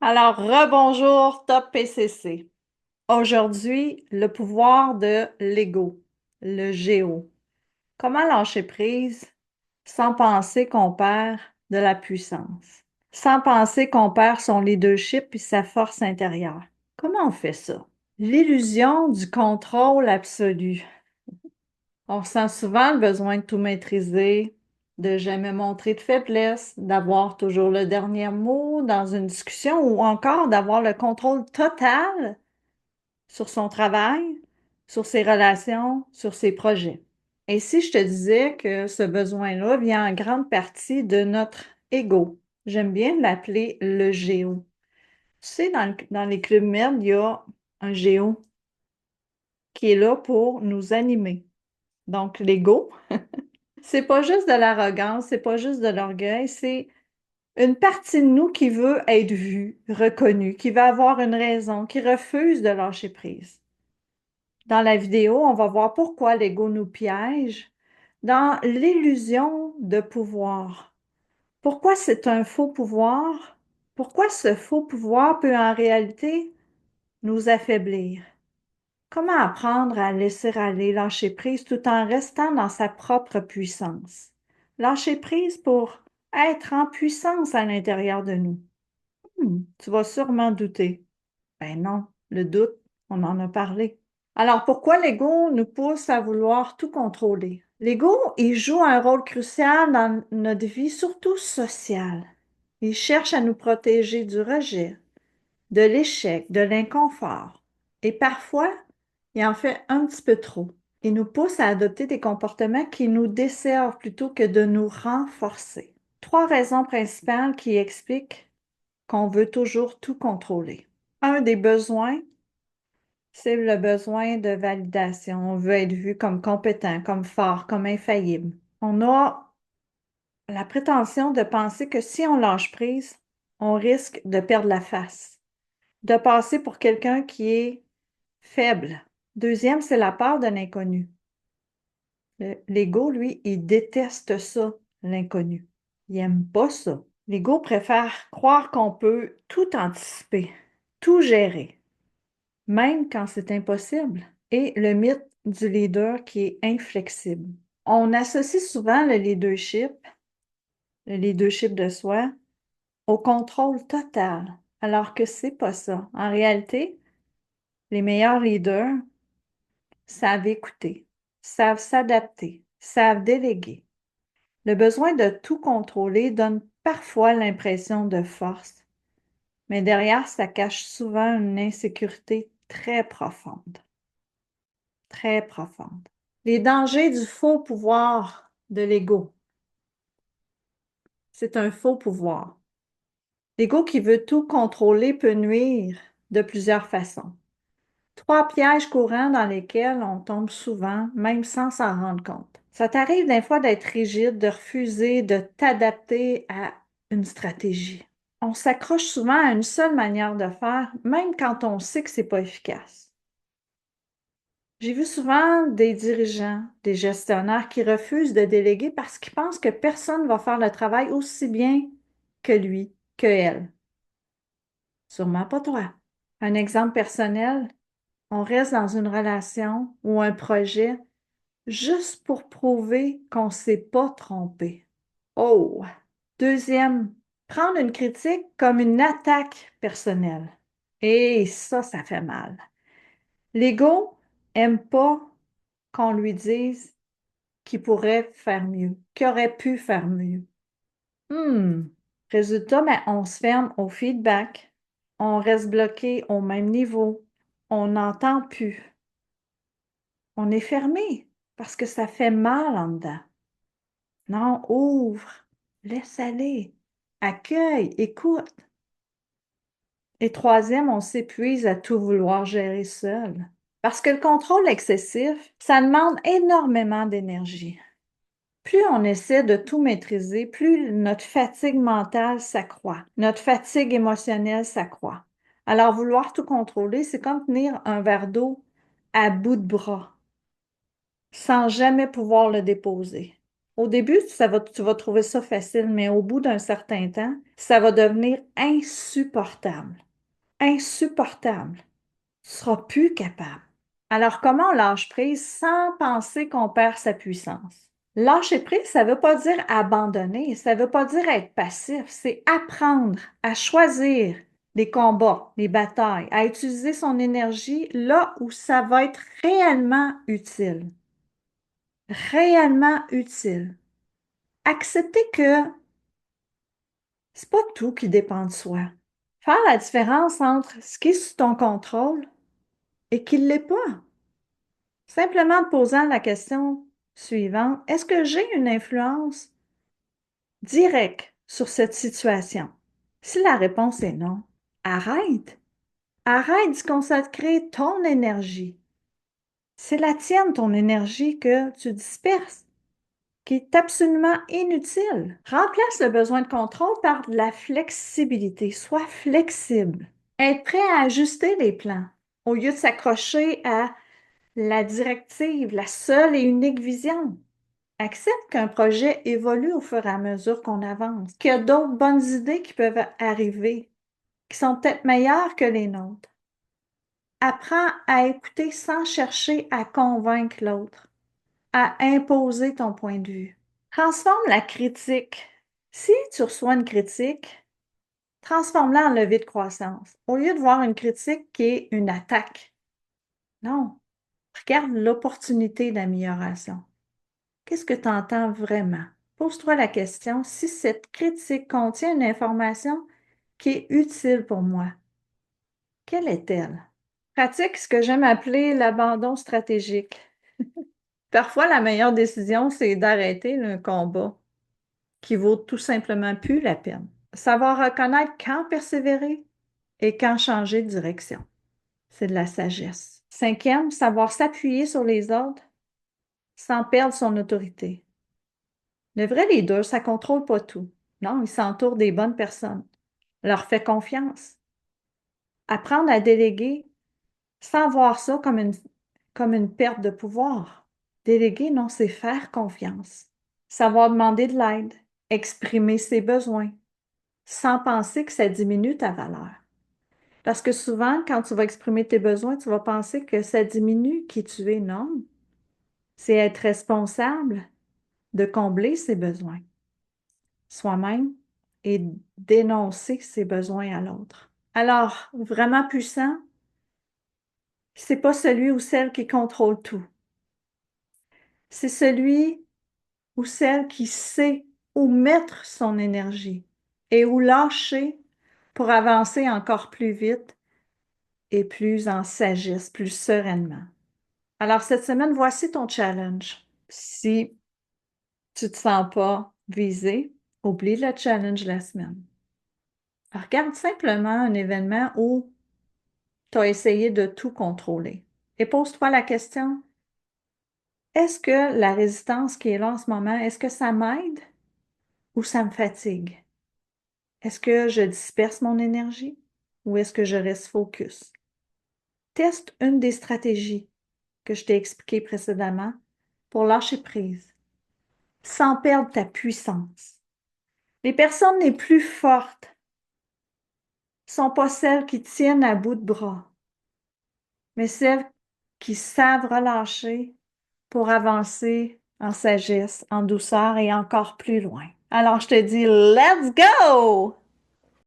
Alors, rebonjour Top PCC. Aujourd'hui, le pouvoir de l'ego, le géo. Comment lâcher prise sans penser qu'on perd de la puissance, sans penser qu'on perd son leadership et sa force intérieure. Comment on fait ça? L'illusion du contrôle absolu. On ressent souvent le besoin de tout maîtriser, de jamais montrer de faiblesse, d'avoir toujours le dernier mot dans une discussion ou encore d'avoir le contrôle total sur son travail, sur ses relations, sur ses projets. Et si je te disais que ce besoin-là vient en grande partie de notre ego, j'aime bien l'appeler le géo. Tu sais, dans les clubs med, il y a un géo qui est là pour nous animer. Donc, l'ego, c'est pas juste de l'arrogance, c'est pas juste de l'orgueil, c'est une partie de nous qui veut être vue, reconnue, qui veut avoir une raison, qui refuse de lâcher prise. Dans la vidéo, on va voir pourquoi l'ego nous piège dans l'illusion de pouvoir. Pourquoi c'est un faux pouvoir? Pourquoi ce faux pouvoir peut en réalité nous affaiblir? Comment apprendre à laisser aller, lâcher prise tout en restant dans sa propre puissance? Lâcher prise pour être en puissance à l'intérieur de nous. Tu vas sûrement douter. Ben non, le doute, on en a parlé. Alors pourquoi l'ego nous pousse à vouloir tout contrôler? L'ego, il joue un rôle crucial dans notre vie, surtout sociale. Il cherche à nous protéger du rejet, de l'échec, de l'inconfort. Et parfois, il en fait un petit peu trop. Il nous pousse à adopter des comportements qui nous desservent plutôt que de nous renforcer. Trois raisons principales qui expliquent qu'on veut toujours tout contrôler. Un des besoins, c'est le besoin de validation. On veut être vu comme compétent, comme fort, comme infaillible. On a la prétention de penser que si on lâche prise, on risque de perdre la face, de passer pour quelqu'un qui est faible. Deuxième, c'est la peur de l'inconnu. L'ego, lui, il déteste ça, l'inconnu. Il n'aime pas ça. L'ego préfère croire qu'on peut tout anticiper, tout gérer, même quand c'est impossible. Et le mythe du leader qui est inflexible. On associe souvent le leadership de soi, au contrôle total, alors que c'est pas ça. En réalité, les meilleurs leaders savent écouter, savent s'adapter, savent déléguer. Le besoin de tout contrôler donne parfois l'impression de force, mais derrière, ça cache souvent une insécurité très profonde, très profonde. Les dangers du faux pouvoir de l'ego. C'est un faux pouvoir. L'ego qui veut tout contrôler peut nuire de plusieurs façons. Trois pièges courants dans lesquels on tombe souvent, même sans s'en rendre compte. Ça t'arrive des fois d'être rigide, de refuser de t'adapter à une stratégie. On s'accroche souvent à une seule manière de faire, même quand on sait que c'est pas efficace. J'ai vu souvent des dirigeants, des gestionnaires qui refusent de déléguer parce qu'ils pensent que personne va faire le travail aussi bien que lui, que elle. Sûrement pas toi. Un exemple personnel, on reste dans une relation ou un projet juste pour prouver qu'on ne s'est pas trompé. Oh! Deuxième, prendre une critique comme une attaque personnelle. Et ça fait mal. L'ego aime pas qu'on lui dise qu'il pourrait faire mieux, qu'il aurait pu faire mieux. Hmm. Résultat, ben, on se ferme au feedback, on reste bloqué au même niveau, on n'entend plus, on est fermé parce que ça fait mal en dedans. Non, ouvre, laisse aller, accueille, écoute. Et troisième, on s'épuise à tout vouloir gérer seul. Parce que le contrôle excessif, ça demande énormément d'énergie. Plus on essaie de tout maîtriser, plus notre fatigue mentale s'accroît, notre fatigue émotionnelle s'accroît. Alors, vouloir tout contrôler, c'est comme tenir un verre d'eau à bout de bras, sans jamais pouvoir le déposer. Au début, tu vas trouver ça facile, mais au bout d'un certain temps, ça va devenir insupportable. Insupportable. Tu ne seras plus capable. Alors, comment on lâche prise sans penser qu'on perd sa puissance? Lâcher prise, ça ne veut pas dire abandonner, ça ne veut pas dire être passif, c'est apprendre à choisir les combats, les batailles, à utiliser son énergie là où ça va être réellement utile. Réellement utile. Accepter que c'est pas tout qui dépend de soi. Faire la différence entre ce qui est sous ton contrôle et qui ne l'est pas. Simplement te posant la question suivante, est-ce que j'ai une influence directe sur cette situation? Si la réponse est non, arrête. Arrête d'y consacrer ton énergie. C'est la tienne, ton énergie, que tu disperses, qui est absolument inutile. Remplace le besoin de contrôle par de la flexibilité. Sois flexible. Être prêt à ajuster les plans au lieu de s'accrocher à la directive, la seule et unique vision. Accepte qu'un projet évolue au fur et à mesure qu'on avance, qu'il y a d'autres bonnes idées qui peuvent arriver, qui sont peut-être meilleures que les nôtres. Apprends à écouter sans chercher à convaincre l'autre, à imposer ton point de vue. Transforme la critique. Si tu reçois une critique, transforme-la en levier de croissance. Au lieu de voir une critique qui est une attaque. Non, regarde l'opportunité d'amélioration. Qu'est-ce que tu entends vraiment? Pose-toi la question si cette critique contient une information qui est utile pour moi. Quelle est-elle? Pratique ce que j'aime appeler l'abandon stratégique. Parfois, la meilleure décision, c'est d'arrêter le combat qui vaut tout simplement plus la peine. Savoir reconnaître quand persévérer et quand changer de direction. C'est de la sagesse. Cinquième, savoir s'appuyer sur les autres sans perdre son autorité. Le vrai leader, ça ne contrôle pas tout. Non, il s'entoure des bonnes personnes. Leur fait confiance. Apprendre à déléguer sans voir ça comme une perte de pouvoir. Déléguer, non, c'est faire confiance. Savoir demander de l'aide, exprimer ses besoins, sans penser que ça diminue ta valeur. Parce que souvent, quand tu vas exprimer tes besoins, tu vas penser que ça diminue qui tu es. Non, c'est être responsable de combler ses besoins soi-même et dénoncer ses besoins à l'autre. Alors, vraiment puissant, c'est pas celui ou celle qui contrôle tout. C'est celui ou celle qui sait où mettre son énergie et où lâcher pour avancer encore plus vite et plus en sagesse, plus sereinement. Alors, cette semaine, voici ton challenge. Si tu ne te sens pas visé, oublie le challenge de la semaine. Regarde simplement un événement où tu as essayé de tout contrôler. Et pose-toi la question, est-ce que la résistance qui est là en ce moment, est-ce que ça m'aide ou ça me fatigue? Est-ce que je disperse mon énergie ou est-ce que je reste focus? Teste une des stratégies que je t'ai expliquées précédemment pour lâcher prise, sans perdre ta puissance. Les personnes les plus fortes ne sont pas celles qui tiennent à bout de bras, mais celles qui savent relâcher pour avancer en sagesse, en douceur et encore plus loin. Alors, je te dis, let's go!